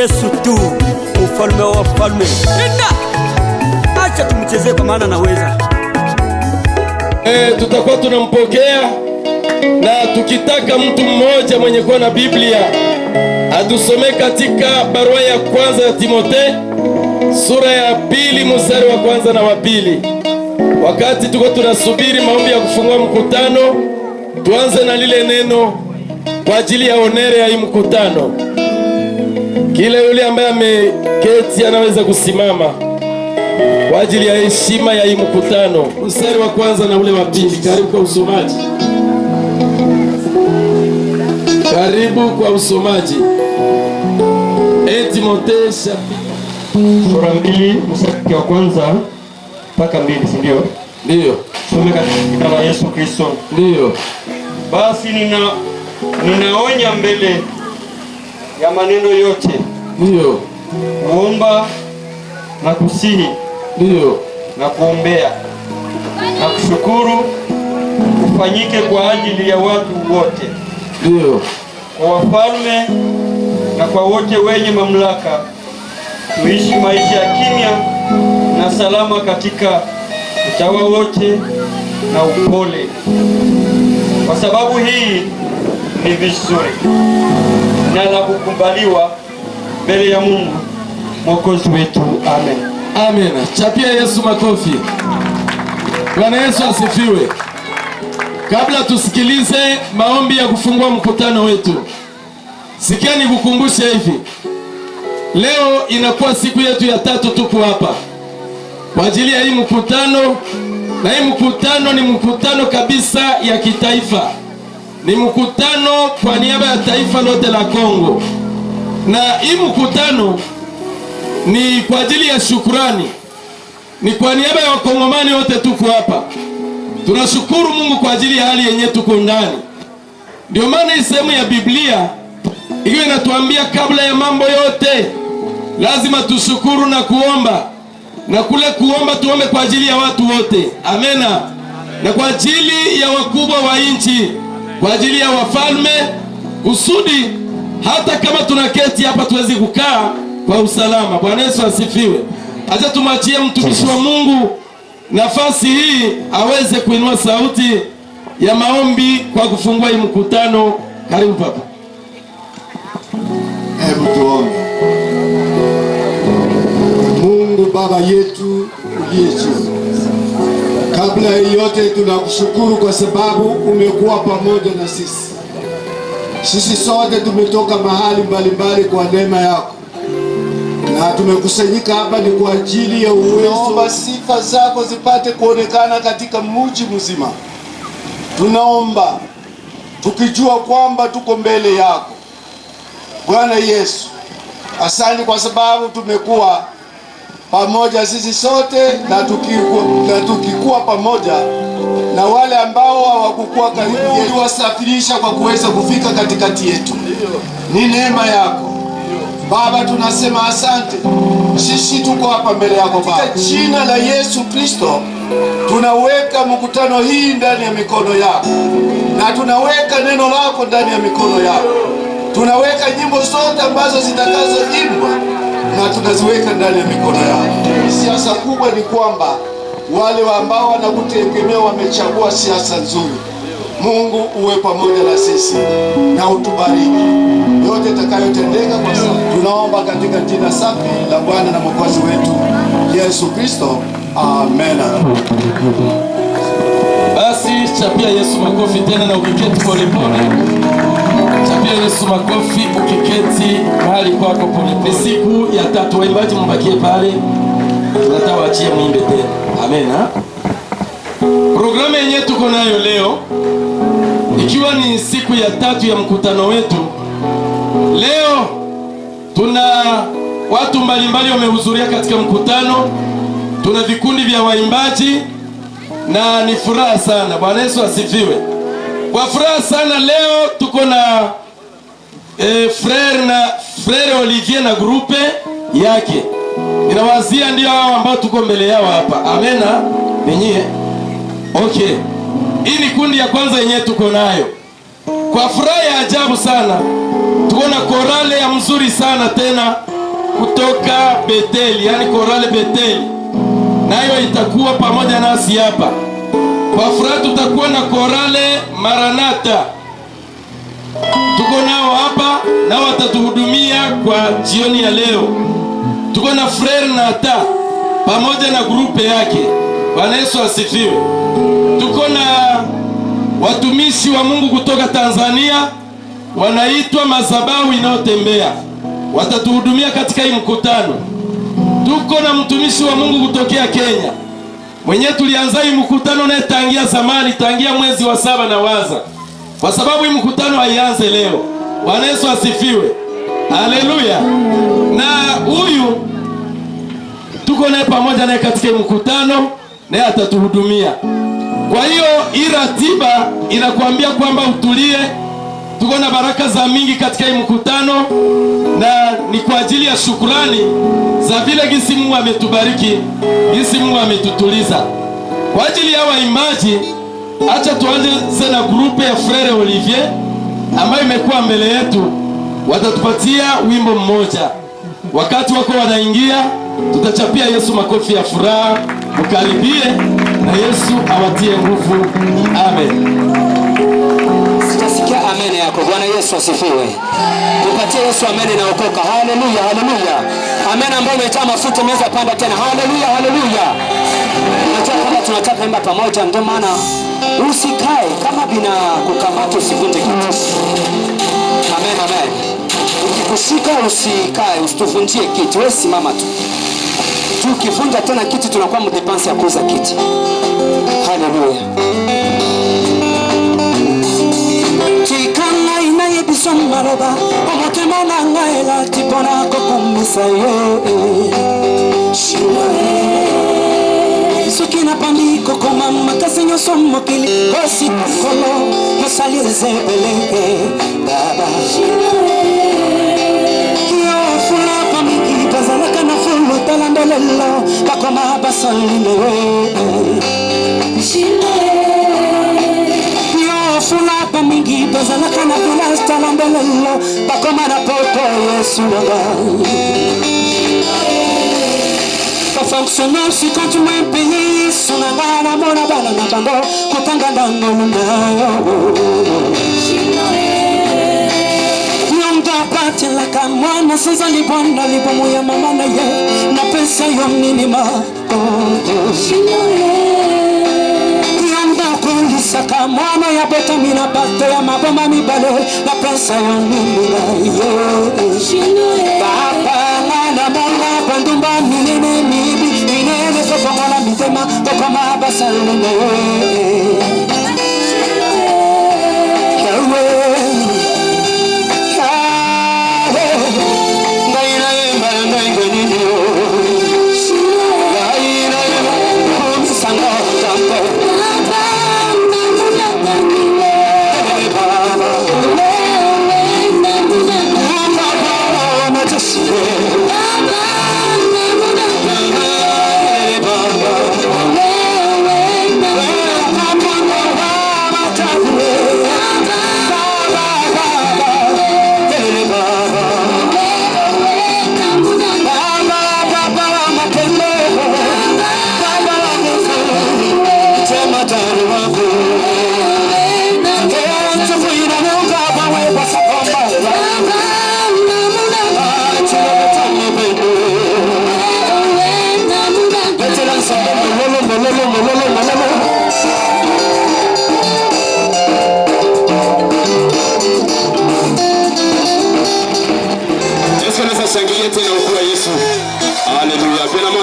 Yesu tu, ufalme wa wafalme. Acha tumchezee kwa maana anaweza. Tutakuwa tunampokea, na tukitaka mtu mmoja mwenye kuwa na Biblia atusome katika barua ya kwanza ya Timotheo sura ya 2 mstari wa kwanza na wa 2. Wakati tuko tunasubiri maombi ya kufungua mkutano, tuanze na lile neno kwa ajili ya onere ya hii mkutano. Kila yule ambaye ameketi anaweza kusimama kwa ajili ya heshima ya hii mkutano. Mstari wa kwanza na ule wa 2. Karibu kwa usomaji. Karibu kwa usomaji. Timotheo sura 2 mstari wa kwanza mpaka 2, si ndio? Ndio. Some katika jina la Yesu Kristo. Ndio. Basi ninaonya mbele ya maneno yote. Ndio. Kuomba na kusihi. Ndio. Na kuombea na kushukuru kufanyike kwa ajili ya watu wote. Ndio. Kwa wafalme na kwa wote wenye mamlaka, tuishi maisha ya kimya na salama katika utawa wote na upole. Kwa sababu hii ni vizuri na la kukubaliwa mbele ya Mungu Mwokozi wetu. Amen. Amen. Chapia Yesu makofi. Bwana Yesu asifiwe. Kabla tusikilize maombi ya kufungua mkutano wetu, sikia nikukumbushe hivi. Leo inakuwa siku yetu ya 3 tupo hapa kwa ajili ya hii mkutano, na hii mkutano ni mkutano kabisa ya kitaifa. Ni mkutano kwa niaba ya taifa lote la Kongo, na hii mkutano ni kwa ajili ya shukrani, ni kwa niaba ya wakongomani wote tuko hapa. Tunashukuru Mungu kwa ajili ya hali yenye tuko ndani. Ndio maana hii sehemu ya Biblia hiyo inatuambia kabla ya mambo yote lazima tushukuru na kuomba, na kule kuomba tuombe kwa ajili ya watu wote. Amena. Na kwa ajili ya wakubwa wa nchi, kwa ajili ya wafalme, kusudi hata kama tunaketi hapa tuwezi kukaa kwa usalama. Bwana Yesu asifiwe. Acha tumachie mtumishi wa Mungu nafasi hii aweze kuinua sauti ya maombi kwa kufungua hii mkutano. Karibu papa. Hebu tuombe. Mungu Baba yetu uliye juu, kabla ya yote tunakushukuru kwa sababu umekuwa pamoja na sisi. Sisi sote tumetoka mahali mbalimbali kwa neema yako, na tumekusanyika hapa ni kwa ajili ya uwezo. Tunaomba sifa zako zipate kuonekana katika mji mzima. Tunaomba tukijua kwamba tuko mbele yako Bwana Yesu. Asante kwa sababu tumekuwa pamoja sisi sote, na tukikuwa pamoja na wale ambao hawakukuwa karibu yetu, uliwasafirisha kwa kuweza kufika katikati yetu. Ni neema yako Baba, tunasema asante. Sisi tuko hapa mbele yako Baba, katika jina la Yesu Kristo. Tunaweka mkutano hii ndani ya mikono yako, na tunaweka neno lako ndani ya mikono yako. Tunaweka nyimbo zote ambazo zitakazoimbwa na tunaziweka ndani ya mikono yako. Siasa kubwa ni kwamba wale ambao wanakutegemea wamechagua siasa nzuri. Mungu uwe pamoja na sisi na utubariki. Yote itakayotendeka kwa sasa tunaomba katika jina safi la Bwana na Mwokozi wetu Yesu Kristo. Amen. Basi chapia Yesu makofi tena, na ukiketi polepole. Chapia Yesu makofi ukiketi mahali kwako polepole. Siku ya 3, waimbaji mbakie pale, tunataka waachie mwimbe tena. Amen. Programu yenyewe tuko nayo leo, ikiwa ni siku ya 3 ya mkutano wetu. Leo tuna watu mbalimbali wamehudhuria katika mkutano. Tuna vikundi vya waimbaji na ni furaha sana. Bwana Yesu asifiwe. Kwa furaha sana leo tuko na frere Olivier na grupe yake. Ninawazia ndio hao ambao tuko mbele yao hapa. Amena. Ninyi. Okay. Hii ni kundi ya kwanza yenyewe tuko nayo. Kwa furaha ya ajabu sana tuko na korale ya mzuri sana tena kutoka Beteli, yani korale Beteli, nayo itakuwa pamoja nasi hapa. Kwa furaha tutakuwa na korale Maranatha, tuko nao hapa, nao watatuhudumia kwa jioni ya leo. Tuko na Frere Nata pamoja na grupe yake. Bwana Yesu asifiwe. Tuko na watumishi wa Mungu kutoka Tanzania, wanaitwa Madhabahu Inayotembea, watatuhudumia katika hii mkutano. Tuko na mtumishi wa Mungu kutokea Kenya, mwenyewe tulianza hii mkutano naye tangia zamani, tangia mwezi wa 7 na waza, kwa sababu hii mkutano haianze leo. Bwana Yesu asifiwe. Haleluya. Na huyu tuko naye pamoja naye katika hii mkutano, naye atatuhudumia. Kwa hiyo hii ratiba inakuambia kwamba utulie. Tuko na baraka za mingi katika hii mkutano, na ni kwa ajili ya shukrani za vile gisi Mungu ametubariki, gisi Mungu ametutuliza. Kwa ajili ya waimbaji, acha tuanze na grupe ya Frere Olivier ambayo imekuwa mbele yetu. Watatupatia wimbo mmoja. Wakati wako wanaingia, tutachapia Yesu makofi ya furaha. Mkaribie na Yesu awatie nguvu. Amen. Sitasikia amen yako. Bwana Yesu asifiwe. Tupatie Yesu amen na okoka. Haleluya, haleluya. Amen ambayo imejaa mafuta imeweza panda tena. Haleluya, haleluya. Tunataka kama tunataka imba pamoja, ndio maana usikae kama bina kukamata, usivunje kitu. Amen, amen. Ukikushika usikae, usituvunjie kitu. Wewe simama tu. Tukivunja tena kitu tunakuwa mdepensi ya kuuza kiti. Haleluya. Chikana inaye bisoma roba omotema nangaela tipona kokumisa ye shinoe sukina pandiko koma makasenyo somokili kosi kolo mosali zebele baba shinoe yo fula pamiki bazalaka na fulu talandolelo bakoma basalino shinoe fula pa mingi bazalaka na fula talandolelo bakoma na poto Yesu nanga pa fonctionner si quand tu m'as payé son nanga na mona bana na bango kutanga ndango nayo yonga pati la kamwana sasa ni bwana libomo ya mama na ye na pesa yo minima saka mwana ya bota mina bato ya maboma mibale na pesa ya minima baba na mwana bandumba minene mibi minene koko mwana mitema koko mabasa lune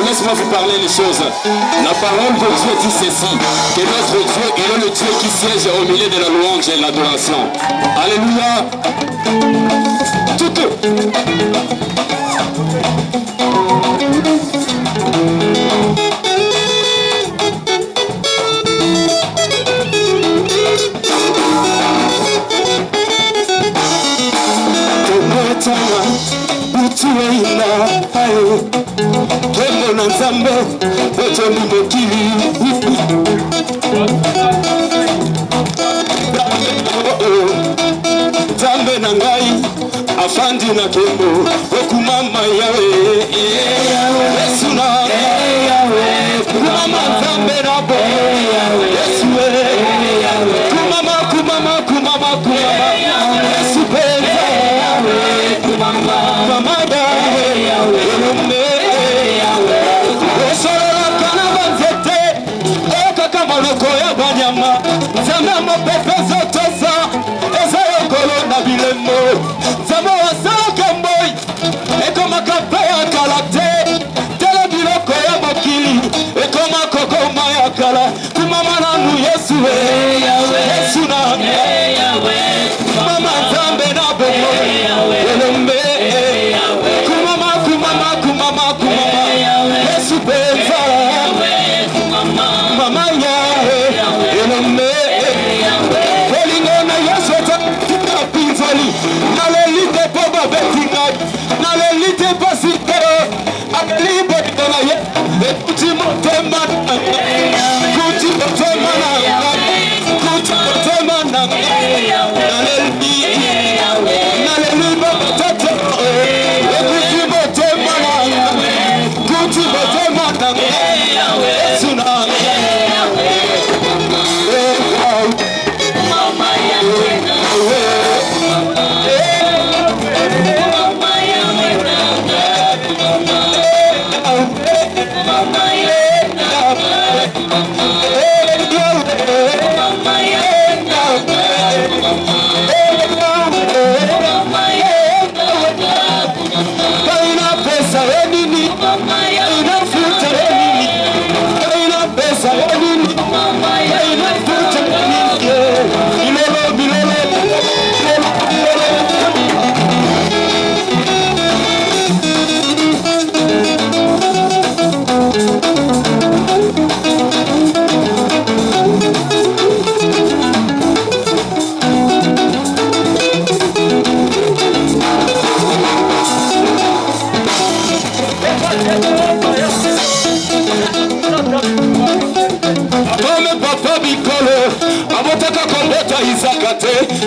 laisse-moi vous parler les choses. La parole de Dieu dit ceci, que notre Dieu, il est le Dieu qui siège au milieu de la louange et l'adoration. Alléluia. Kemo na nzambe oto ni mokili afandi na kembo okumama yawe Yesu na kumama zambe na bo Yesu kumama Yesu peza mama yawe osora kana banzete okaka monoko ya banyama zama mapepe zotoza eza yokolo na bilemo zama wasaka mboi ekoma kape ya kalate tele biloko ya mokili ekoma kokoma ya kala kumama nanu Yesu Yesu na mama zambe na bomo elembe kumama Yesu peza mama yawe elembe elingona Yesu tika pinzali nalelite poba betinga nalelite pasitero aklibo dona ye kuti motema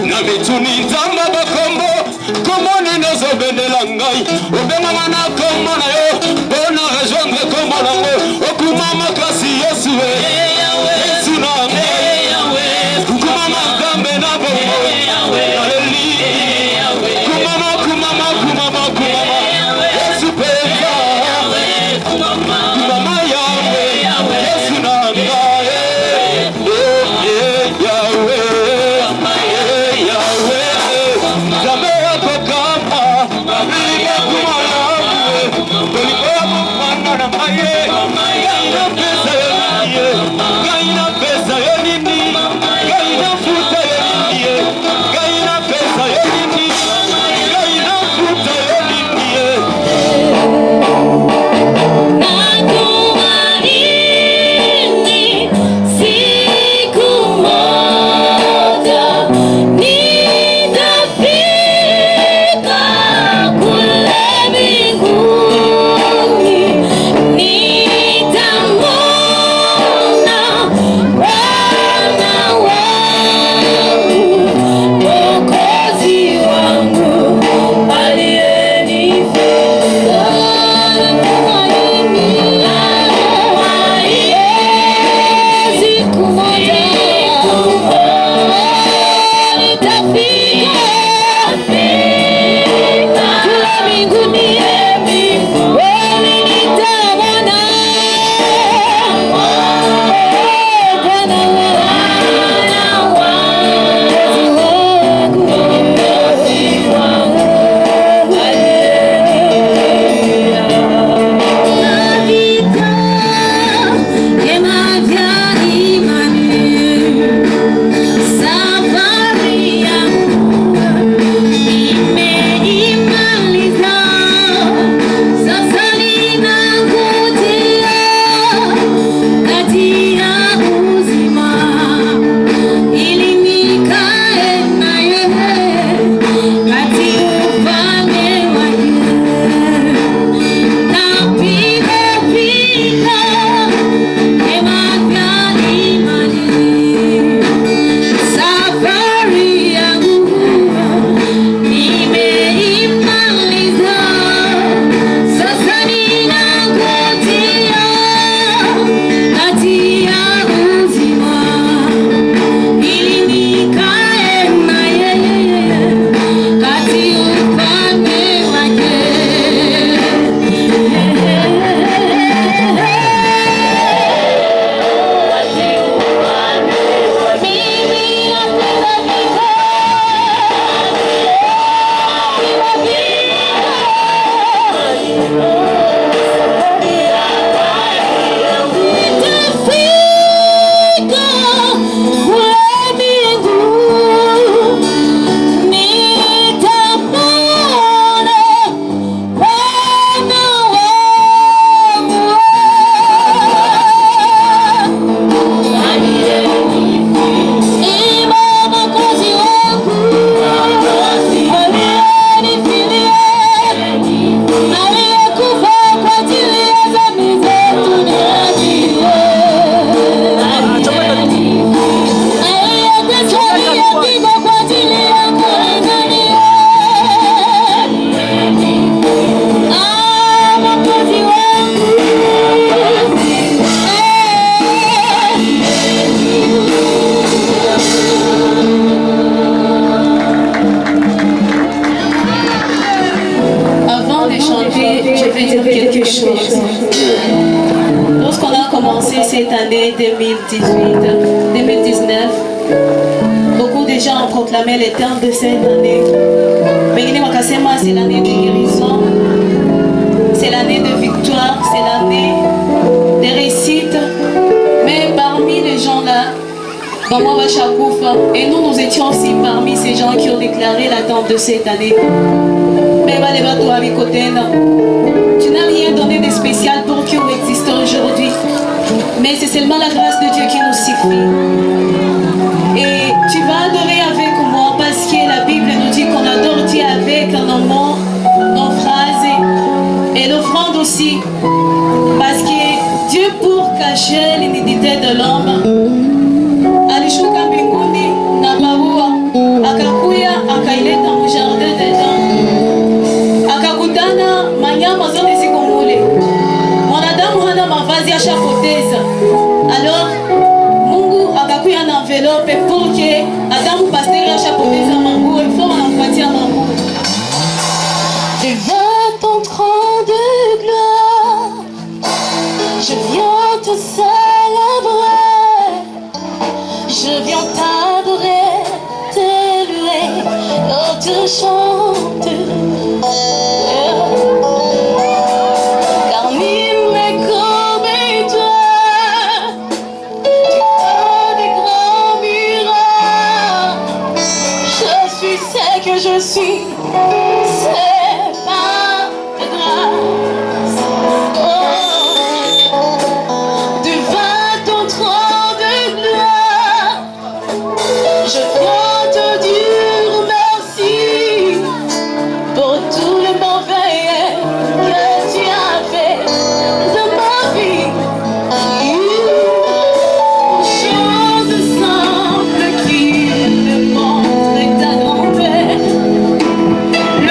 na mituni nzamba bakombo komoni nozo bendela ngai obenga mana komona yo bona rejoindre komona ngo okumama kasi Yesu Yesu na kumama gambe na bombo aleli kumama Yesu peza kumama yawe Yesu na Hey! l'année 2018-2019. Beaucoup de gens ont proclamé les termes de cette année. Wengine wakasema c'est l'année de guérison, c'est l'année de victoire, c'est l'année de réussite. Mais parmi les gens là, et nous étions aussi parmi ces gens qui ont déclaré l'attente de cette année. Mais tu n'as rien donné de spécial pour qu'on existe aujourd'hui. Mais c'est seulement la grâce de Dieu qui nous suffit. Et tu vas adorer avec moi parce que la Bible nous dit qu'on adore Dieu avec nos mots, nos phrases et l'offrande aussi. Parce que Dieu, pour cacher l'iniquité de l'homme, alishuka mbinguni na maua, akakuya akaileta mjardin d'Eden, akakutana manyama zote ziko mule. Mwanadamu hana mavazi, ashapoteza. Alors Mungu akakuya na envelope pour que Adamu pasteri ashapoteza manguo, il faut anampatia manguo. Devant ton trône de gloire, je viens te célébrer, je viens t'adorer, te louer, oh, te chanter. Car nul n'est comme toi, tu fais des grands miracles. Je suis ce que je suis, c'est par ta grâce. Oh. Devant ton trône de gloire, je viens te dire merci pour tout le mauvais que tu as fait de ma vie. Chose simple qui te montre ta grandeur. Le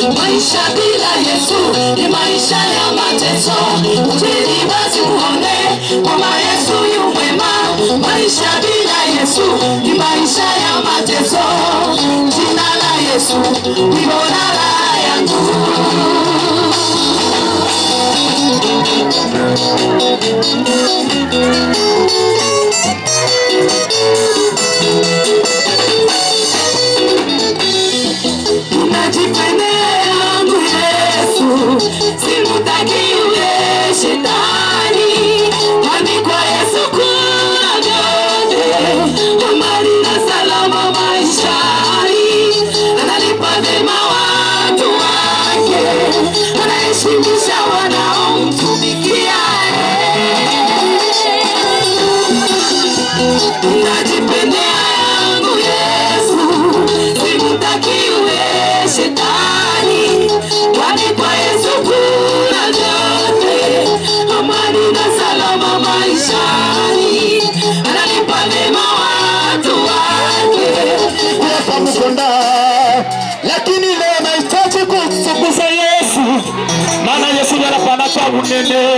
Maisha bila Yesu ni maisha ya mateso. Ujini basi uone kwamba Yesu yu mwema. Maisha bila Yesu ni maisha ya mateso. Jina la Yesu ni bora yangu. Unajipendea yangu Yesu, simutaki uwe shetani. Kwani kwa Yesu kuna vyote, amani na salama maishani. Analipa vema watu wake, anaheshimisha wanaomtumikia. Unajipendea yangu Yesu, simutaki uwe shetani. Kwani kwa Yesu kuna vyote, amani na salama maishani. Analipa mema watu wake. Hapa mkonda, lakini leo nahitaji kumtukuza Yesu, maana Yesu anapanaka unene.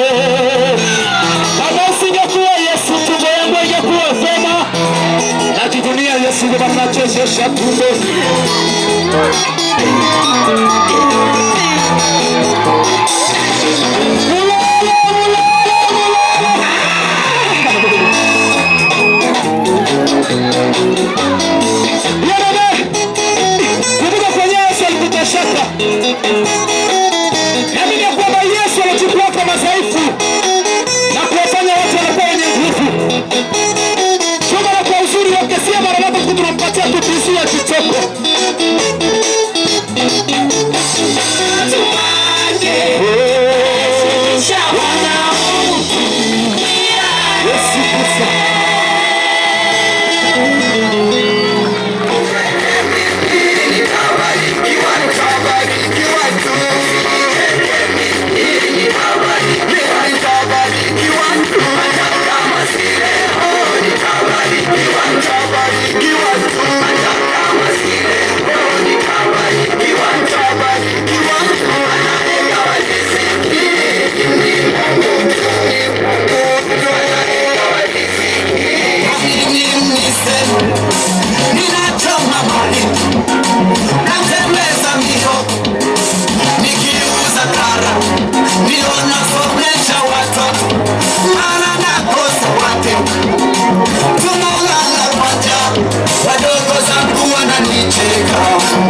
Kama usingekuwa Yesu, tumbo yangu ingekuwa vema. Na kidunia Yesu ndio anachezesha tumbo. Kumbuka kwa Yesu alikutesheka. Naamini ya kwamba Yesu alichukua kama dhaifu na kuwafanya watu wanakuwa wenye nguvu. Chuma na kwa uzuri wake si mara moja tunampatia tutisi ya kichoko.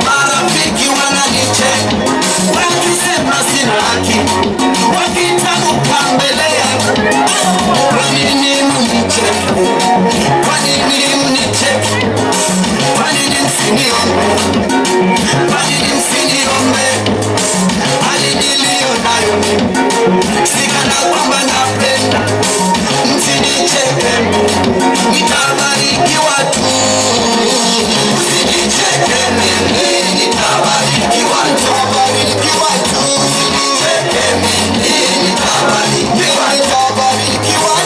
Marafiki wananicheka wakisema sina haki, wakitamuka mbele yangu. Kwa nini mnicheke? Kwa nini mnicheke? Kwa nini msiniombe? Kwa nini msiniombe? Hali niliyo nayo mimi sikana kwamba napenda. Msinicheke, nitabarikiwa tu. Usinicheke mimi, nitabarikiwa tu. Usinicheke mimi, nitabarikiwa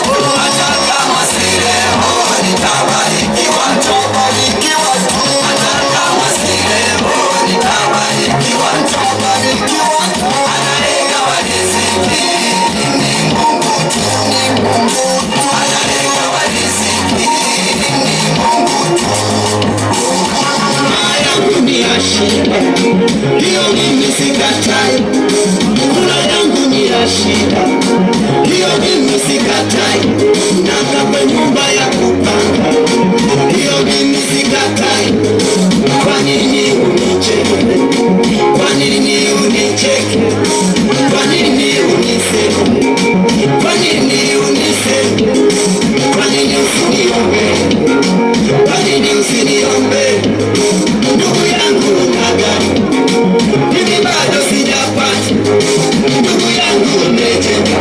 tu. Hata kama si leo, nitabarikiwa tu. Hata kama si leo, nitabarikiwa tu. Anayegawa riziki ni Mungu tu. Anayegawa riziki ni Mungu tu. Yangu ni ya shida, hiyo mimi sikatai. Kula yangu ni ya shida, hiyo mimi sikatai. Naka kwa nyumba ya kupanga, hiyo mimi sikatai. Kwa nini unicheke? Kwa nini unicheke? Kwa nini uniseme? Kwa nini uniseme? Kwa nini usiniombe? Kwa nini usiniombe? Ndugu yangu unagani, mimi bado sijapata. Ndugu yangu umejenga,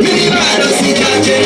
mimi bado sijajenga.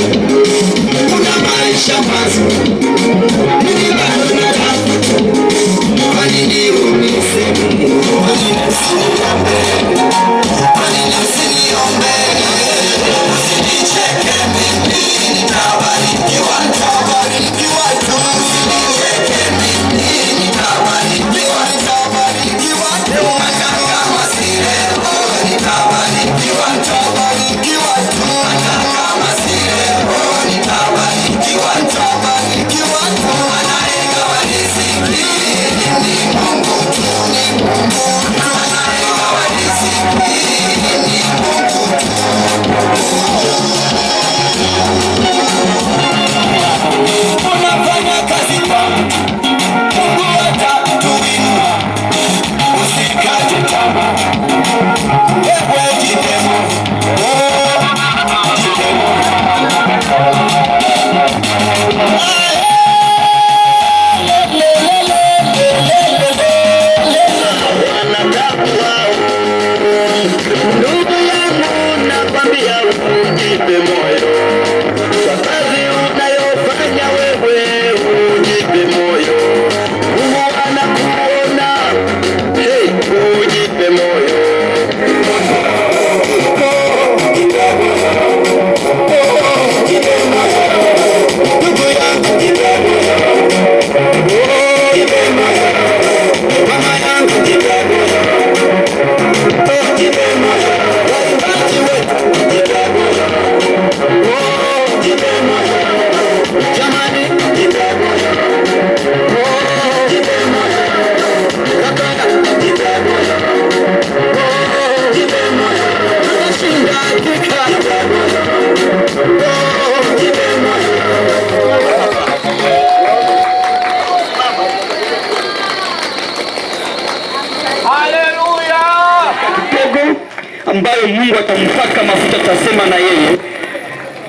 ambayo Mungu atampaka mafuta tasema na yeye.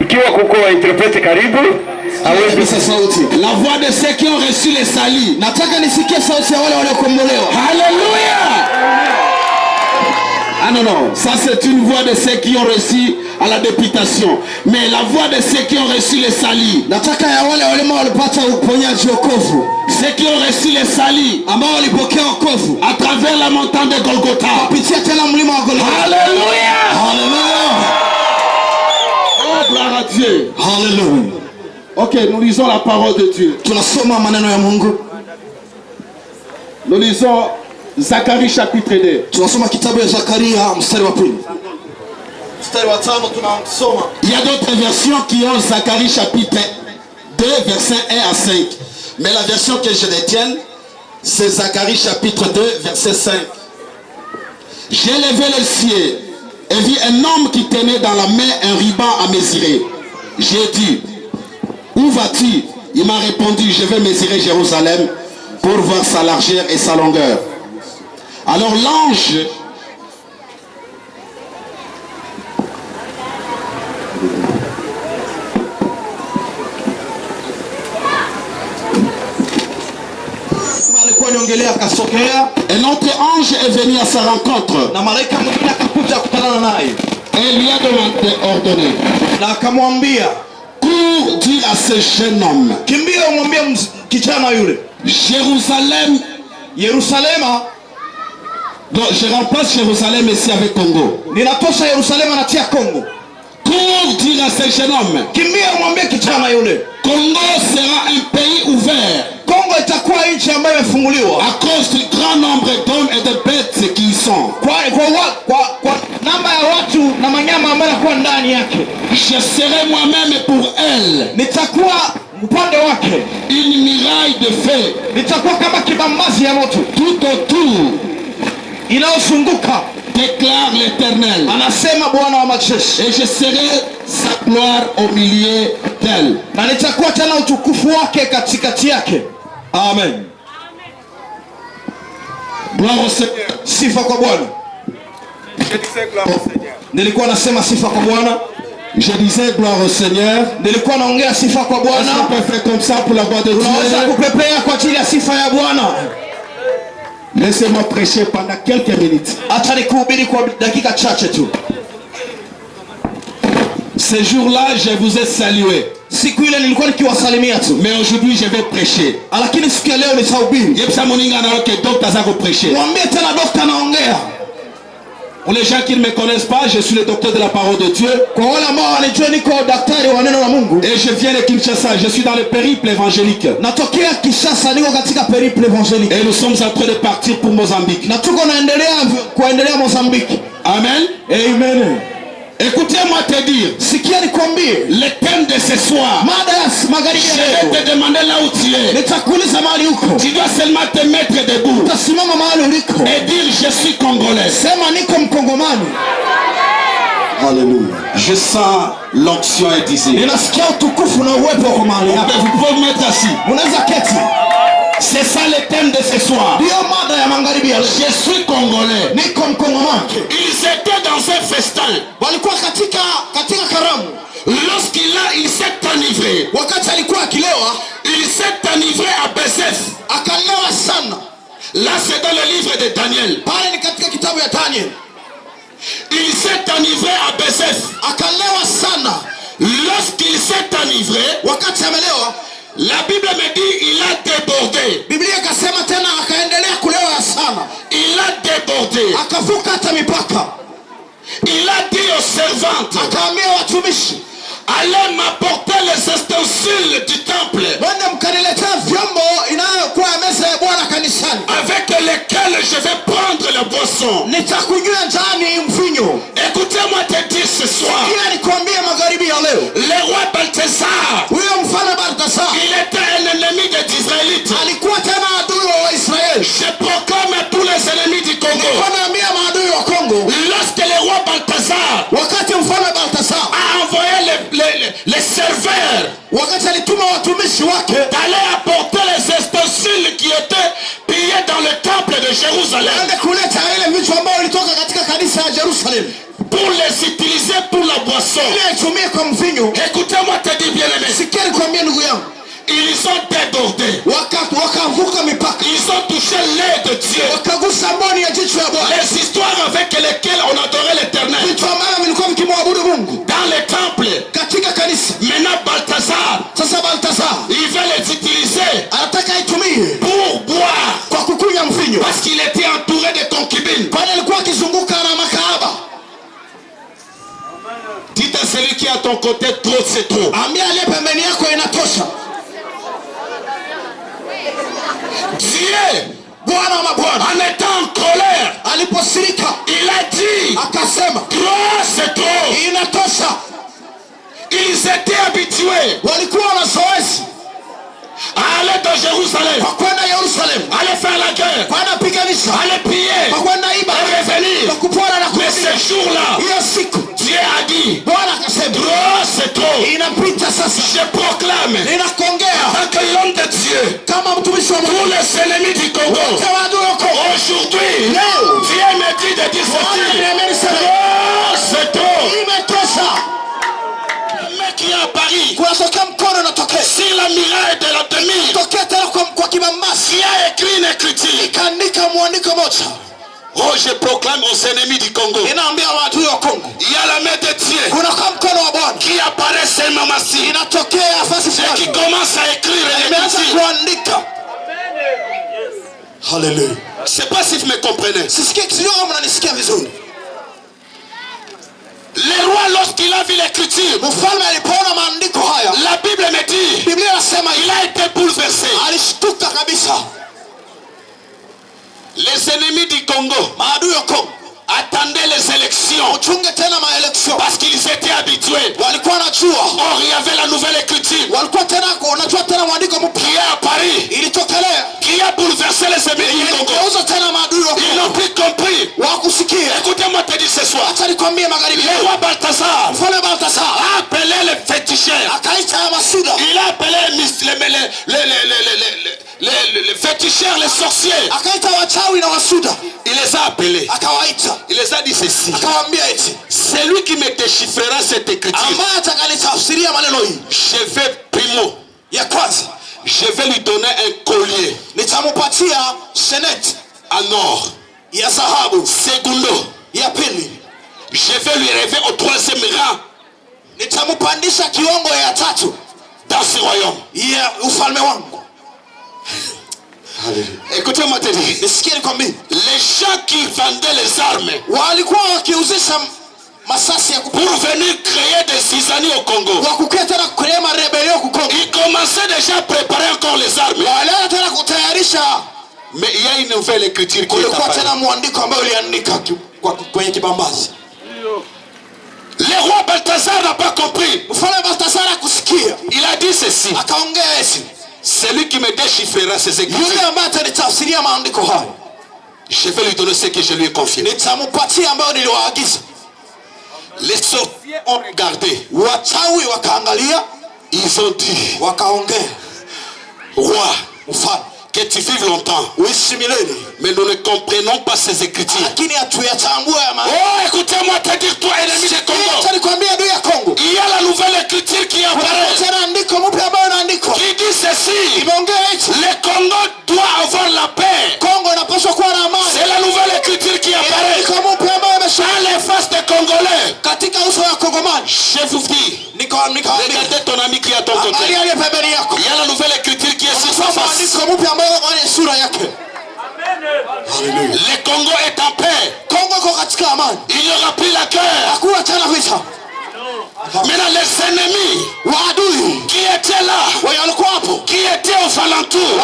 Ikiwa kuko interprete karibu aweze sauti. La voix de ceux qui ont reçu les salis. Nataka nisikie sauti ya wale waliokombolewa. Haleluya! Ah non, ça c'est une voix de ceux qui ont reçu à la députation. Mais la voix de ceux qui ont reçu les salis. Nataka ya wale walipata uponyaji wokovu. Ceux qui ont reçu les salis, ambao walipokea wokovu à travers la montagne de Golgotha. Kupitia tena mlima wa Golgotha. Haleluya! Haleluya! Oh, gloire à Dieu. Haleluya. Ok, nous lisons la parole de Dieu. Tunasoma maneno ya Mungu. Nous lisons Zacharie chapitre 2. Tunasoma kitabu ya Zakaria mstari wa 2. Mstari wa 5 tunasoma. Il y a d'autres versions qui ont Zacharie chapitre 2 versets 1 à 5. Mais la version que je détiens, c'est Zacharie chapitre 2 verset 5. J'ai levé les cieux et vu un homme qui tenait dans la main un ruban à mesurer. J'ai dit, où vas-tu? Il m'a répondu, je vais mesurer Jérusalem pour voir sa largeur et sa longueur. Alors l'ange un autre ange est venu à sa rencontre et lui a demandé ordonné. Cours dire à ce jeune homme, Jérusalem, donc je remplace Jérusalem ici avec Congo. Cours dire à ce jeune homme, Congo sera un pays ouvert à cause du grand nombre d'hommes et de bêtes qui y sont. Je serai moi-même pour elle une muraille de feu tout autour, déclare l'Éternel, et je serai sa gloire au milieu d'elle. Amen. Gloire au Seigneur. Sifa kwa Bwana. Nilikuwa nasema sifa kwa Bwana. Je disais gloire au Seigneur. Nilikuwa naongea sifa kwa Bwana. On peut faire comme ça pour la gloire de Dieu. Unaweza kupepea kwa ajili ya sifa ya Bwana. Laissez-moi prêcher pendant quelques minutes. Acha nikuhubiri kwa dakika chache tu. Ce jour-là, je vous ai salué. Siku ile nilikuwa nikiwasalimia tu. Mais aujourd'hui je vais prêcher. Lakini siku ya leo nitahubiri. Yepsa moninga na roke docteur zako prêcher. Mwambie tena docteur anaongea. Pour les gens qui ne me connaissent pas, je suis le docteur de la parole de Dieu. Kwa wale ambao wanajua niko daktari wa neno la Mungu. Et je viens de Kinshasa, je suis dans le périple évangélique. Natokea Kinshasa, niko katika périple évangélique. Et nous sommes en train de partir pour Mozambique. Na tuko kuendelea Mozambique. Amen. Amen. Écoutez-moi te dire, le thème de ce soir, je vais te demander là où tu es. Tu dois seulement te mettre debout et dire je suis congolais. Alléluia. Je sens l'onction est ici. Vous pouvez vous mettre assis. C'est ça le thème de ce soir. Je suis congolais. Ils étaient dans un festin. Lorsqu'il s'est enivré. Il s'est enivré à Bezef. Là c'est dans le livre de Daniel. Il s'est enivré à Bezef. Lorsqu'il s'est enivré, la Bible me dit il a débordé. Il a débordé. Il a dit aux servantes, allez m'apporter les ustensiles du temple avec lesquels je vais prendre la boisson. Écoutez-moi te dire ce soir, le roi Balthazar, il était un ennemi des Israélites. Je proclame à tous les ennemis du Congo, lorsque le roi Balthazar a envoyé les serveurs d'aller apporter les ustensiles qui étaient pillés dans le temple de Jérusalem, pour les utiliser pour la boisson. Écoutez-moi, te dis bien aimé. Ils ont débordé. Ils ont touché l'œil de Dieu. Les histoires avec lesquelles on adorait l'Éternel dans les temples. Maintenant Balthazar, il veut les utiliser pour boire, parce qu'il était entouré de concubines. Dites à celui qui est à ton côté, trop c'est trop. Dieu, en étant en colère, il a dit, trop c'est trop. Ils étaient habitués à aller dans Jérusalem, aller faire la guerre, aller piller, et revenir. Mais ce jour-là, Dieu a dit, trop c'est trop. Je proclame, en tant que l'homme de Dieu, pour les ennemis du Congo, aujourd'hui, Dieu me dit de dire ceci, trop c'est trop. Qui est à Paris, sur la muraille de la demi, qui a écrit une écriture. Oh, je proclame aux ennemis du Congo. Il y a la main de Dieu qui apparaît seulement ici et qui commence à écrire les écritures. Alléluia. Je ne sais pas si vous me comprenez. Le roi, lorsqu'il a vu l'écriture, la Bible me dit, il a été bouleversé. Les ennemis du Congo attendaient les élections parce qu'ils étaient habitués. Or il y avait la nouvelle écriture qui est à Paris, qui a bouleversé les ennemis du Congo. Ils n'ont plus compris. Écoutez-moi te dire ce soir, le roi Balthazar a appelé les féticheurs. Il a appelé les féticheurs, les sorciers. Il les a appelés. Il les a dit ceci: c'est lui qui me déchiffrera cette écriture. Je vais primo, je vais lui donner un collier en or. Secundo, je vais lui rêver au troisième rang dans ce royaume. Écoutez-moi te dire, les gens qui vendaient les armes pour venir créer des zizanies au Congo, ils commençaient déjà à préparer encore les armes. Mais il y a une nouvelle écriture qui est apparue. Le roi Balthazar n'a pas compris. Il a dit ceci: celui qui me déchiffrera ces écritures, je vais lui donner ce que je lui ai confié. Les sorciers ont regardé. Ils ont dit: roi, que tu vives longtemps. Mais nous ne comprenons pas ces écritures. Oh, écoutez-moi te dire, toi ennemi de Congo, il y a la nouvelle écriture qui apparaît, qui dit ceci: le Congo doit avoir la paix. C'est la nouvelle écriture qui apparaît dans les faces des Congolais. Je vous dis, regardez ton ami qui est à ton côté. Il y a la nouvelle écriture qui est sur sa face. Le Congo est en paix. Il n'y aura plus la guerre. Maintenant les ennemis qui étaient là, qui étaient aux alentours,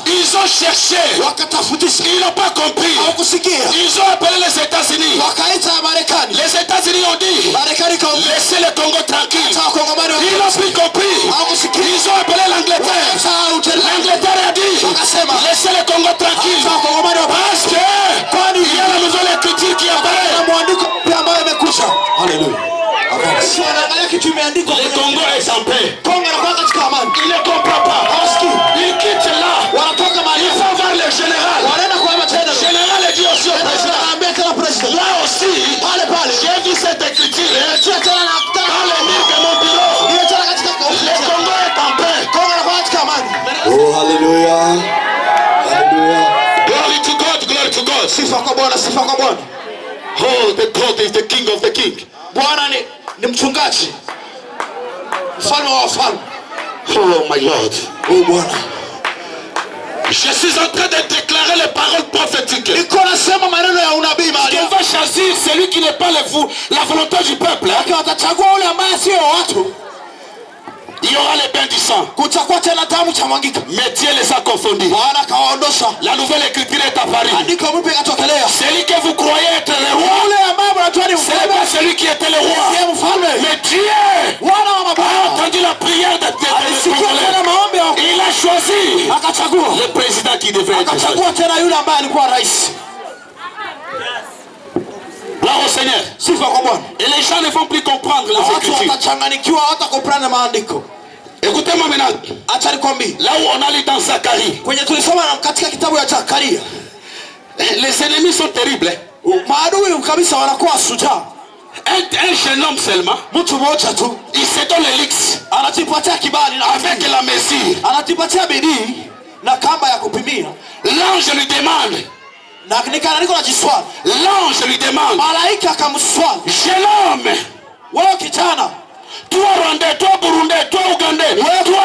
ils ont cherché, ils n'ont pas compris. Ils ont appelé les États-Unis. Les États-Unis ont dit: laissez le Congo tranquille. Ils n'ont plus compris. Ils ont appelé l'Angleterre. L'Angleterre a dit: laissez le Congo tranquille, parce que il y a la nouvelle écriture qui apparaît. Alléluia. Le Congo est en paix. Il ne comprend pas. Il quitte là. Il faut voir le général. Le général est dit aussi au président. Là aussi, Sifa kwa Bwana, sifa kwa Bwana. Oh, the God is the King of the King. Bwana ni mchungaji, mfalme wa wafalme. Oh my Lord. Oh Bwana, je suis en train de déclarer les paroles prophétiques. niko nasema maneno ya unabii mahali. On va choisir celui qui n'est pas la volonté du peuple. Lakini watachagua yule ambaye sio watu. Il y aura les bains du sang. Kutakuwa tena damu cha mwangika. Mais Dieu les a confondus. Bwana kawaondosha. La nouvelle écriture est apparue. Andiko mpya katokelea. Celui que vous croyez être le roi, yule ambaye mnajua ni c'est pas celui qui était le roi. Ndiye mfalme. Mais Dieu a entendu la prière de Dieu. Il a choisi akachagua le président qui devait être. Akachagua tena yule ambaye alikuwa rais. Gloire au Seigneur. Sifa kwa Bwana. Et les gens ne vont plus comprendre les écritures. Watu watachanganyikiwa, hawatakomprendre maandiko. Écoutez-moi maintenant. Acha nikwambie. Là où on a lu dans Zacharie. Kwenye tulisoma katika kitabu ya Zakaria. Les ennemis sont terribles. Maadui kabisa wanakuwa suja. Un jeune homme seulement. Mtu mmoja tu. Il se donne l'élix. Anajipatia kibali na avec la mesure. Anajipatia bidii na kamba ya kupimia. L'ange lui demande. Na niko na jiswali. L'ange lui demande. Malaika akamswali. Jeune homme. Wewe kijana. Toi Rwandais, toi Burundais, toi Ougandais, toi.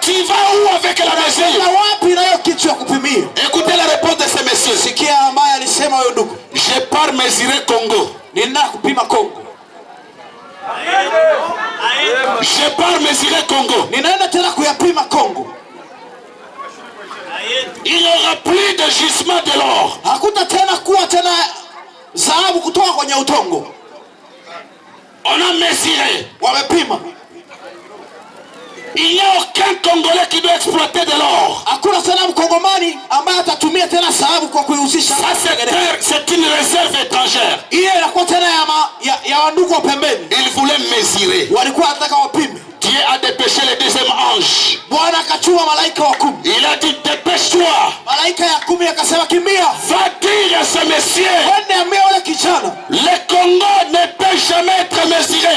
Tu vas où avec la mesure? Écoutez la réponse de ces messieurs. Je pars mesurer Congo. Je pars mesurer Congo. Il n'y aura plus de gisement de l'or. On a mesuré. Il n'y a aucun Congolais qui doit exploiter de l'or. C'est une réserve étrangère. Il voulait mesurer. Dieu a dépêché le deuxième ange. Il a dit dépêche-toi. Va dire à ce monsieur. Le Congo ne peut jamais être mesuré.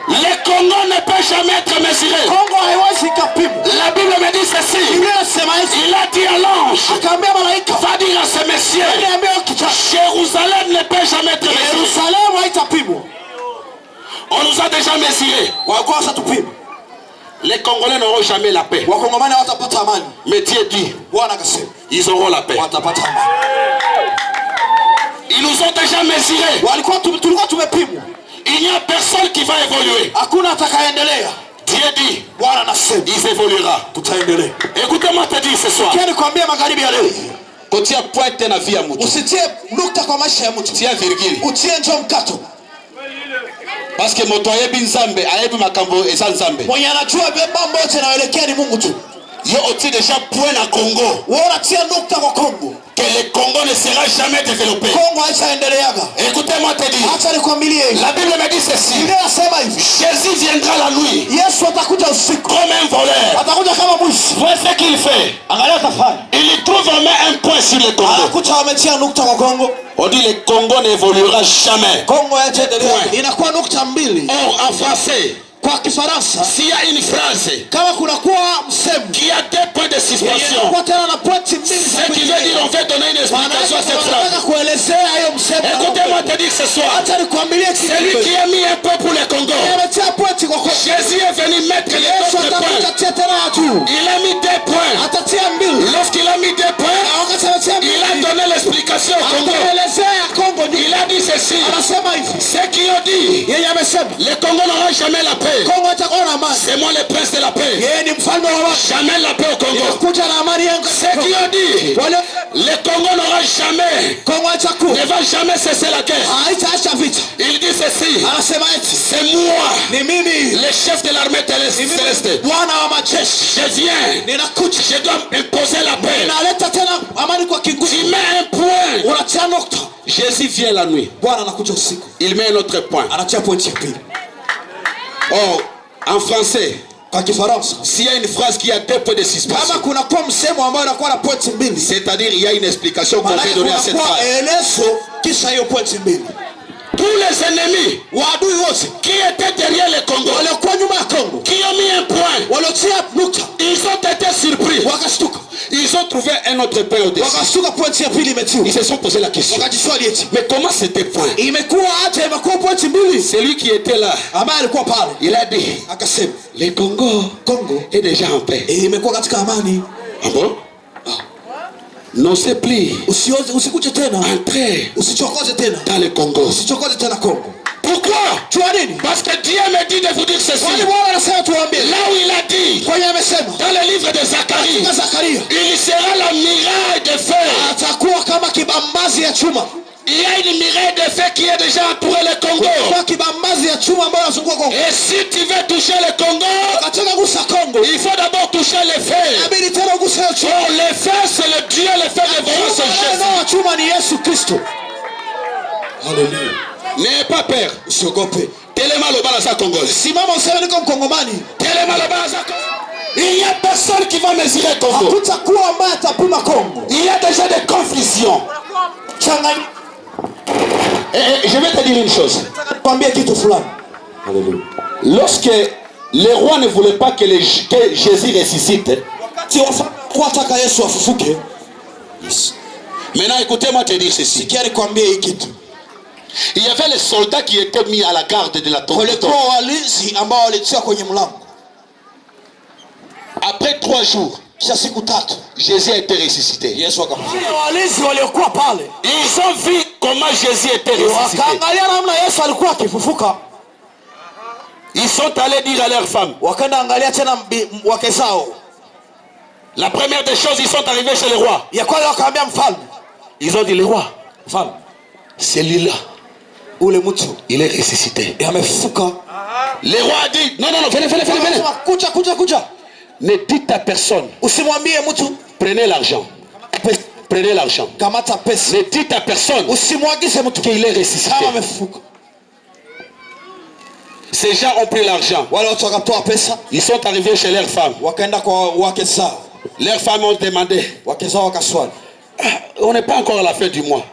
Le Congo ne peut jamais être mesuré. La Bible me dit ceci. Il a dit à l'ange, va dire à ce monsieur, Jérusalem ne peut jamais être mesuré. On nous a déjà mesuré. Les Congolais n'auront jamais la paix. Mais Dieu dit, ils auront la paix. Ils nous ont déjà mesuré. Il n'y a personne qui va évoluer. Dieu dit, il évoluera. Écoutez-moi te dire ce soir. Kotia pointe na via mtu. Usitie nukta kwa maisha ya mtu. Tia virgule. Utie njoo mkato. Parce que moto ayebi nzambe, ayebi makambo eza nzambe. Mwenye anajua mambo yote yanaelekea ni Mungu tu. Yo oti déjà point na Congo. Wewe unatia nukta kwa Congo. Que le Congo ne sera jamais développé. Congo haitaendeleaga. Écoutez-moi te dire. Acha nikwambie. La Bible me dit ceci. Biblia inasema hivi. Jésus viendra la nuit. Yesu atakuja usiku. Comme un voleur. Atakuja kama mwizi. Vois ce qu'il fait. Angalia atafanya. Il y trouve vraiment un point sur le Congo. Anakuja ametia nukta kwa Congo. On dit le Congo n'évoluera jamais. Congo haitaendelea. Inakuwa nukta mbili. Or en français. Kwa Kifaransa, s'il y a une phrase kama kunakuwa msemo qui a deux points de suspension, ce qui veut dire on veut donner une explication à cette phrase. Écoutez-moi te dire ce soir, celui qui a mis un point pour le Congo, Jésus est venu mettre les deux points. Il a mis deux points. Lorsqu'il a mis deux points, il a donné l'explication au Congo. Il a dit ceci, ceux qui ont dit le Congo n'aura jamais la paix. C'est moi le prince de la paix. Jamais la paix au Congo. Ceux qui ont dit le Congo n'aura jamais, ne va jamais cesser la guerre. Il dit ceci, c'est moi, le chef de l'armée céleste. Je viens, je dois imposer la paix. Tu mets un point. Jésus vient la nuit. Il met un autre point. Oh, en français, s'il y a une phrase qui a deux points de suspension, c'est-à-dire il y a une explication qu'on peut donner à cette phrase. tous les ennemis qui étaient derrière le Congo, qui ont mis un point, ils ont été surpris. Ils ont trouvé un autre point au-dessus. Ils se sont posé la question. Mais comment c'était point? C'est lui qui était là. Il a dit, le Congo est déjà en paix. Ah bon? Non, c'est plus entrer dans le Congo. Pourquoi? Parce que Dieu me dit de vous dire ceci. Là où il a dit dans le livre de Zacharie, il sera la muraille de feu. Il y a une muraille de feu qui est déjà entouré le Congo. Et si tu veux toucher le Congo, il faut d'abord toucher le feu. Oh, le feu, c'est le Dieu, le feu de Jésus. Alléluia. N'ayez pas peur. Il y a personne qui va mesurer le Congo. Il y a déjà des confusions. Et je vais te dire une chose. Lorsque les rois ne voulaient pas que Jésus ressuscite, maintenant écoutez-moi te dire ceci. Il y avait les soldats qui étaient mis à la garde de la tombe. Après 3 jours, Jésus a été ressuscité. Ils ont vu comment Jésus était ressuscité. Ils sont allés dire à leurs femmes. La première des choses, ils sont arrivés chez le roi. Ils ont dit, le roi, c'est lui-là. Il est ressuscité. Le roi a dit, non, venez. Ne dites à personne. Prenez l'argent. Prenez l'argent. Ne dites à personne qu'il est ressuscité. Ces gens ont pris l'argent. Ils sont arrivés chez leurs femmes. Leurs femmes ont demandé. On n'est pas encore à la fin du mois.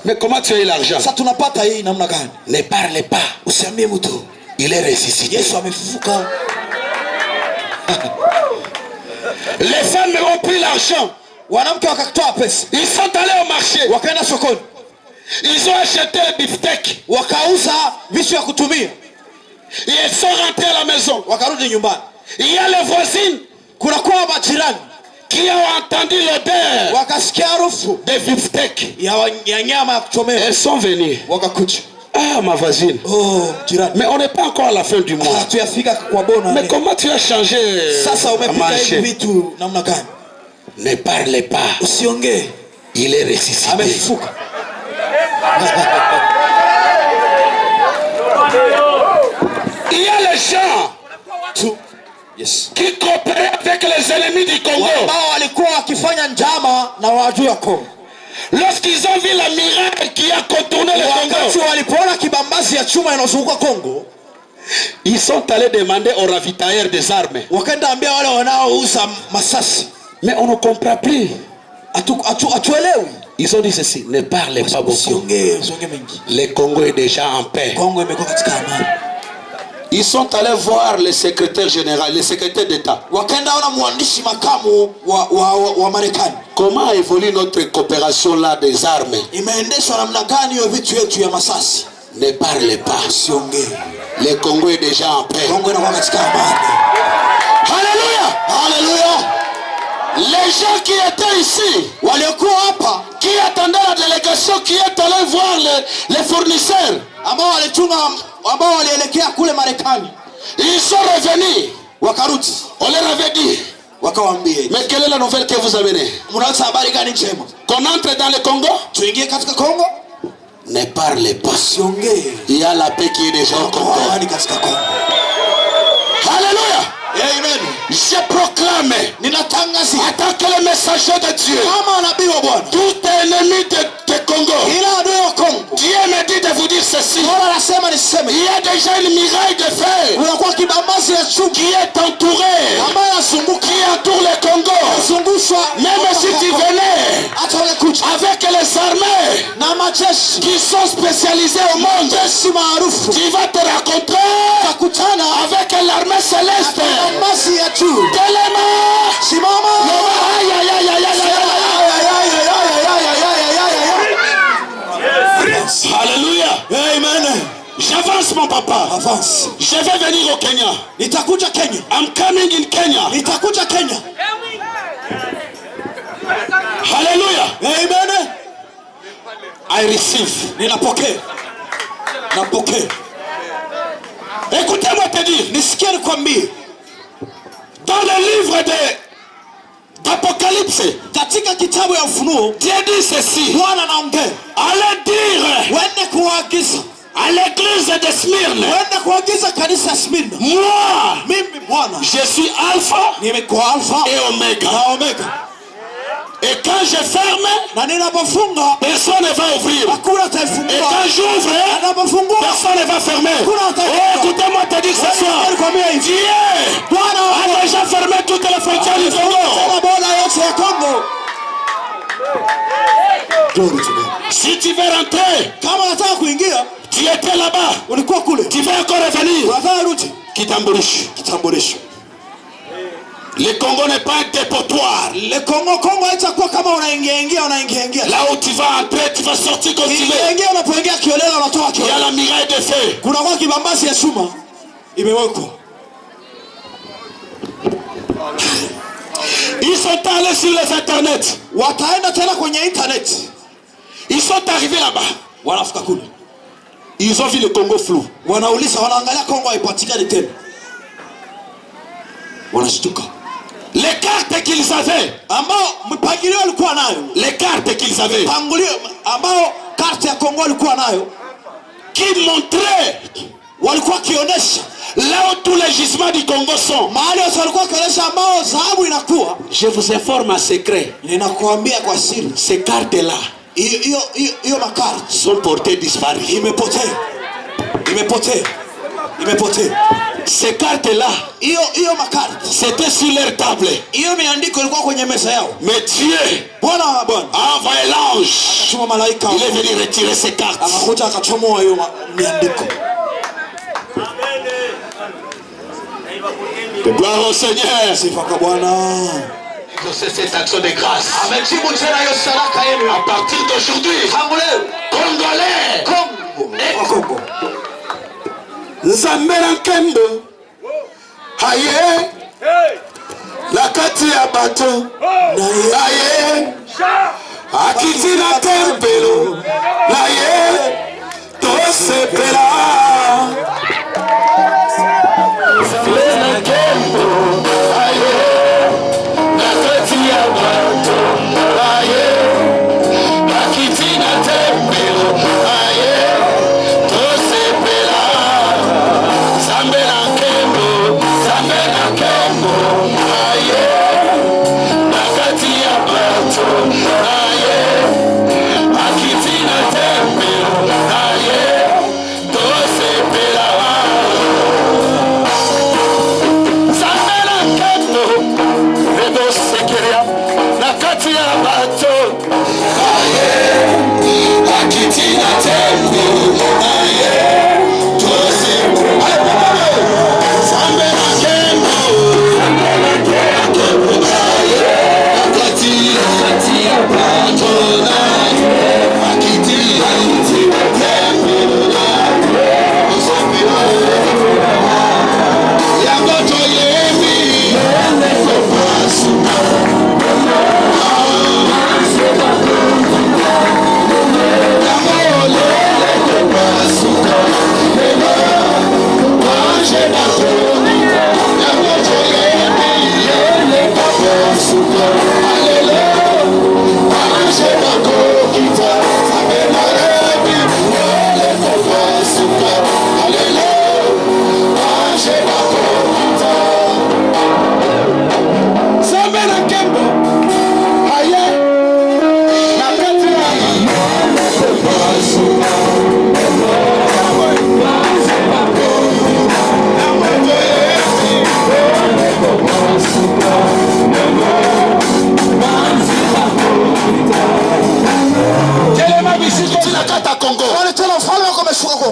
Mais comment tu as eu l'argent? Ne parlez pas. Il est ressuscité. Les femmes ont pris l'argent. Ils sont allés au marché. Ils ont acheté un beefsteak. Et ils sont rentrés à la maison. Il y a les voisines qui ont entendu l'odeur des beefsteak. Elles sont venues. Ah, ma voisine. Mais on n'est pas encore à la fin du mois. Mais comment tu as changé à marcher? Ne parlez pas. Il est ressuscité. Il y a les gens qui coopéraient avec les ennemis du Congo. Lorsqu'ils ont vu la muraille qui a contourné le Congo, ils sont allés demander aux ravitailleurs des armes. Mais on ne comprend plus. Ils ont dit ceci, ne parlez pas beaucoup. Le Congo est déjà en paix. Ils sont allés voir le secrétaire général, le secrétaire d'État. Comment évolue notre coopération là des armes? Ne parlez pas. Le Congo est déjà en paix. Alléluia! Alléluia! Les gens qui étaient ici, qui attendaient la délégation, qui est allée voir les fournisseurs, ils sont revenus. On leur avait dit, mais quelle est la nouvelle que vous amenez? Qu'on entre dans le Congo? Ne parlez pas. Il y a la paix qui est déjà au Congo. Alléluia. Amen. Je proclame en tant que le messager de Dieu, tout ennemi de Congo, Dieu me dit de vous dire ceci. Il y a déjà une muraille de feu qui est entourée, qui entoure le Congo. Même si tu venais avec les armées, qui sont spécialisés au monde. Tu vas te rencontrer avec l'armée céleste. Alléluia. Amen. J'avance mon papa. Avance. Je vais venir au Kenya. Nitakuja Kenya. I'm coming in Kenya. Nitakuja Kenya. Alléluia. Amen. I receive. Ninapokea. Napokea. Écoutez-moi te dire. Nisikie nikwambie. Dans le livre d'Apocalypse, katika kitabu ya Ufunuo, Dieu dit ceci. Bwana anaongea. Allez dire. Wende kuagiza. À l'église de Smyrne. Wende kuagiza kanisa Smyrne. Moi, mimi Bwana, je suis Alpha. Nimekuwa Alpha et Omega. Na Omega. Et quand je ferme, personne ne va ouvrir. Et quand j'ouvre, personne ne va fermer. Oh, écoutez-moi te dire ce soir, Dieu a déjà fermé toutes les frontières du Congo. Si tu veux rentrer, tu étais là-bas, tu veux encore revenir. Kitambulisho. Le Congo n'est pas un dépotoir. Le Congo haitakuwa kama unaingia. Là où tu vas entrer, tu vas sortir quand tu veux. Unapoingia kiolela unatoka kiolela. Il y a la muraille de feu. Kuna kwa kibambasi ya chuma imewekwa. Ils sont allés sur les internet. Wataenda tena kwenye internet. Ils sont arrivés là-bas. Wanafika kule. Ils ont vu le Congo flou. Wanauliza, wanaangalia Congo haipatikani tena. Wanashtuka. Les cartes qu'ils avaient, ambao mpangilio walikuwa nayo, les cartes qu'ils avaient, mpangilio ambao carte ya Kongo walikuwa nayo, qui montrait, walikuwa kionyesha là où tous les gisements du Congo sont, mahali walikuwa kionyesha ambao dhahabu inakuwa. Je vous informe en secret, ninakuambia kwa siri, ces cartes là, hiyo makarte sont portées disparues. Imepotea. Ces cartes là, hiyo makarte, c'était sur leur table. Hiyo miandiko ilikuwa kwenye meza yao. Mais Dieu, Bwana a envoyé l'ange. Akatuma malaika. Il est venu retirer ces cartes. Akakuja akachomoa hiyo miandiko. Gloire au Seigneur. Sifa kwa Bwana. C'est cette action de grâce. À partir d'aujourd'hui, Congolais, Zambera Nkembo Haye La kati ya bato Haye Akitina tempelo Haye Tosepela Zambera Nkembo Haye La kati ya bato Haye Akitina tempelo Haye Tosepela Zambera Nkembo, aye, nakati ya bato, aye, akitina tempelo, aye, tosepela. Zambera Nkembo, redo sekeria, nakati ya bato, aye, akitina tempelo, aye, tosepela.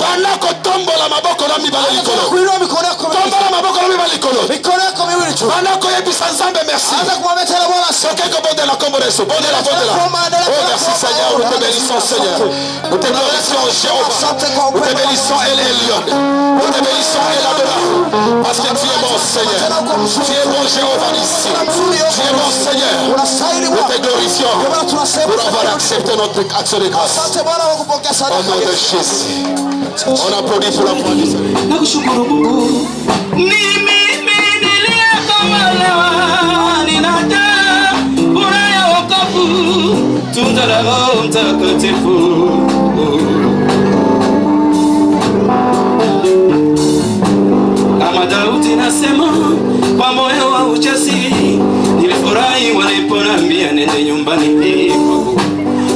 Bandako tombola maboko na mibale likolo. Tombola maboko na mibale likolo. Bandako yebisa Nzambe merci. Sokeko bondela kombo Yesu. Bondela. Oh merci Seigneur, nous te bénissons Seigneur. Nous te bénissons Jéhovah. Nous te bénissons El Elyon. Nous te bénissons El Adonai. Parce que tu es bon Seigneur. Tu es bon Jéhovah ici. Tu es bon Seigneur. Nous te glorifions pour avoir accepté notre action de grâce. Au nom de Jésus. On applaudit pour la foi du Seigneur. Nakushukuru Mungu. Mimi niliyekawalewa ninaja furaha ya wokovu. Tunda la Roho Mtakatifu. Kama Daudi nasema kwa moyo wa ujasiri, nilifurahi waliponiambia nende nyumbani mwako.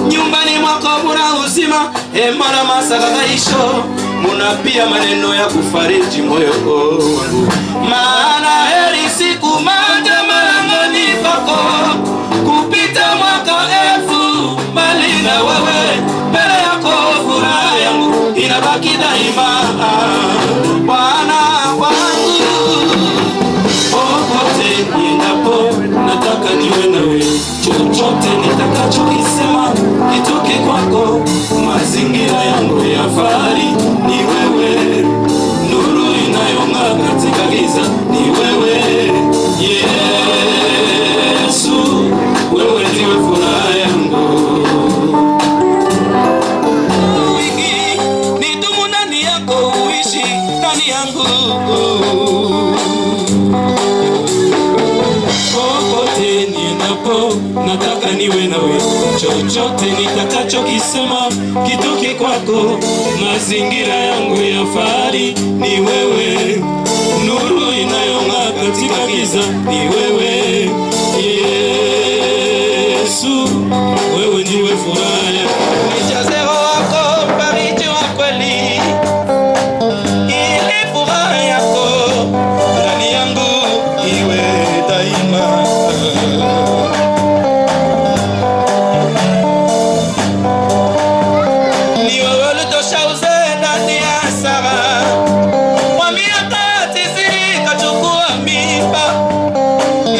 Nyumbani mwako kuna uzima, mara masagaisho, muna pia maneno ya kufariji moyo wangu. Maana heri siku moja malangoni pako, kupita mwaka elfu mbali na wewe, mbele yako furaha yangu inabaki daima. Bwana wangu, popote niendapo nataka niwe nawe, chochote nitakachokisema kitoke kwako. Mazingira yangu ya fahari ni wewe, nuru inayong'aa katika giza ni wewe. Yesu, wewe ndiwe furaha yangu. Wingi nidumu ndani yako, uishi ndani yangu. Popote niendapo nataka niwe nawe, chochote nitakachokisema kitoke kwako. Mazingira yangu ya fahari ni wewe, nuru inayong'aa katika giza ni wewe. Yesu, wewe ndiwe furaha yangu. Nijaze Roho wako mfariji wa kweli, ili furaha yako ndani yangu iwe daima. Ni wewe ulitosha uzee ndani ya Sara, kwa miaka 90 kachukua mimba,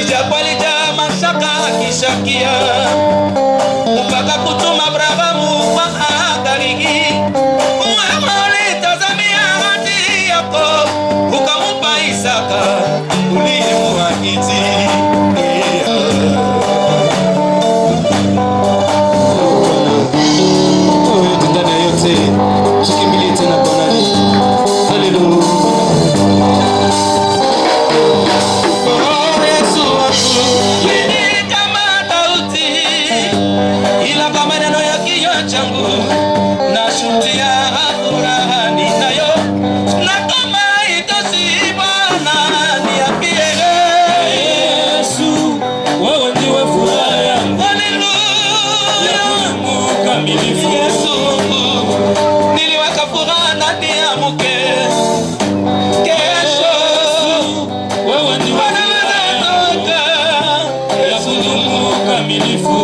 ijapo alijaa mashaka akishakia, mpaka kutuma Abrahamu kwa Hagarigi. Wewe ulitazamia ahadi yako, ukampa Isaka uliyemwahidi. Ndani ya yote tukimbilie tena Bwana. Haleluya. Yesu wangu, wewe kama Daudi, ila kwa maneno ya kinywa changu nashuhudia furaha ninayo, na kama itoshi Bwana niambie. Yesu, wewe ndiwe furaha yangu. Haleluya. Kamilifu Yesu, niliweka furaha ndani ya mke. Kesho wewe ndiwe furaha ya kudumu kamilifu.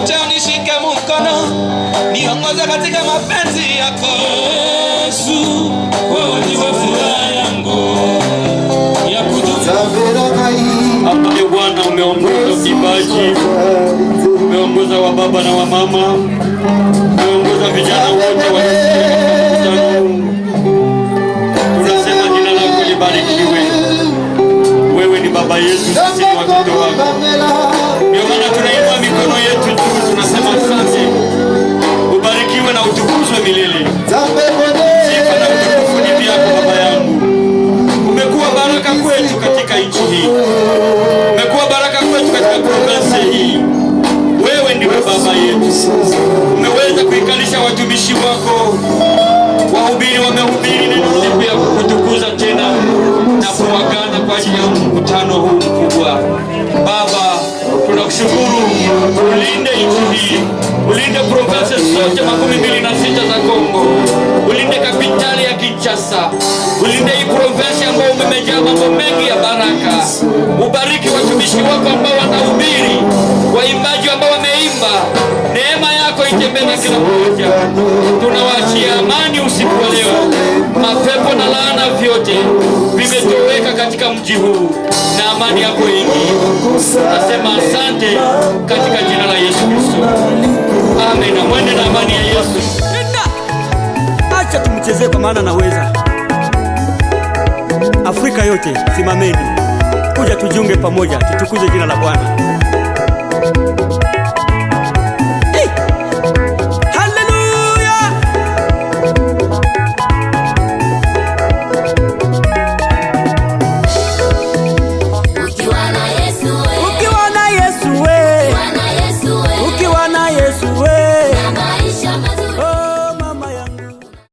Ucha unishike mkono, niongoze katika mapenzi yako. Yesu, wewe ndiwe furaha yangu ya kudumu. Hapa ni Bwana, umeongoza kipaji, umeongoza wa baba na wa mama, umeongoza vijana wote wa tunasema jina lako libarikiwe. Wewe ni baba yetu, sisi ni watoto wako. Ndio maana tunainua mikono yetu juu, tunasema asante. Ubarikiwe na utukuzwe milele. Sifa na utukufu ni vyako Baba yangu. Umekuwa baraka kwetu katika nchi hii, umekuwa baraka kwetu katika province hii. Wewe ndiwe baba yetu. Umeweza kuikalisha watumishi wako, wahubiri wamehubiri neno siku ya kukutukuza tena na kuagana kwa ajili ya mkutano huu mkubwa. Baba, tunakushukuru. Ulinde nchi hii, ulinde province zote 26 za Kongo, ulinde kapitali ya Kinshasa, ulinde hii province ambayo umejaa mambo mengi ya baraka. Ubariki watumishi wako ambao wanahubiri, waimbaji ambao wameimba. Neema yako itembee na kila mmoja. Tunawaachia amani usiku. usiku wa leo mapepo na laana vyote vimetoweka katika mji huu na amani yako ingi. Nasema asante katika jina la Yesu Kristo. Amen. Mwende na amani ya Yesu. Acha tumchezee kwa maana naweza. Afrika yote simameni, kuja tujiunge pamoja, tutukuze jina la Bwana.